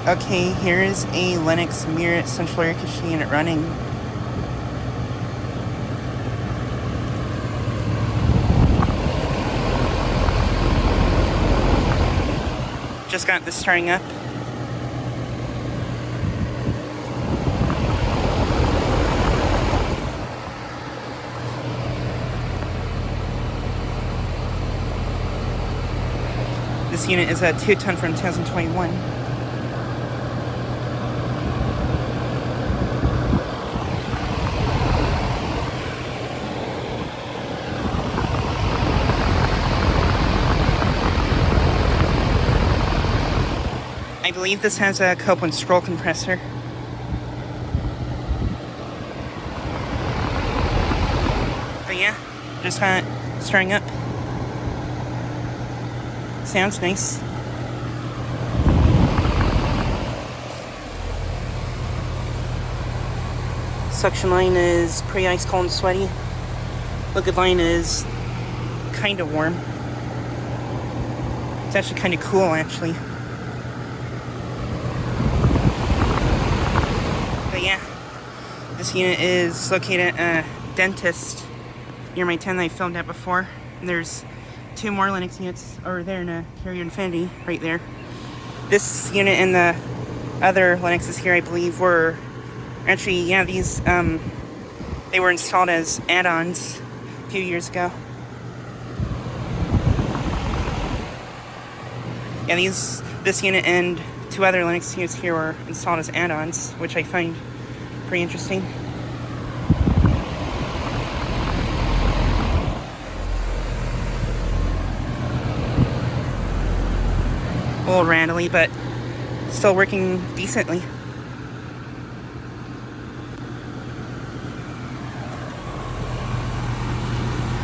Okay, here's a Lennox Merit central air conditioning unit running. Just got this starting up. This unit is a 2-ton from 2021. I believe this has a Copeland scroll compressor. But yeah, just got starting up. Sounds nice. Suction line is pretty ice cold and sweaty. Liquid line is kind of warm. It's actually kind of cool, actually. But yeah, this unit is located at a dentist near my tent that I filmed at before. And there's 2 more Lennox units over there in a Carrier Infinity right there. This unit and the other Lennoxes here, I believe, were actually, yeah, these, they were installed as add-ons a few years ago. Yeah, this unit and 2 other Lennox units here were installed as add-ons, which I find pretty interesting. A little rattly, but still working decently.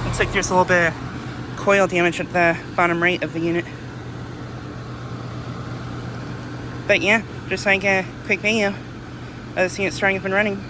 Looks like there's a little bit of coil damage at the bottom right of the unit. But yeah, just like a quick video of this unit starting up and running.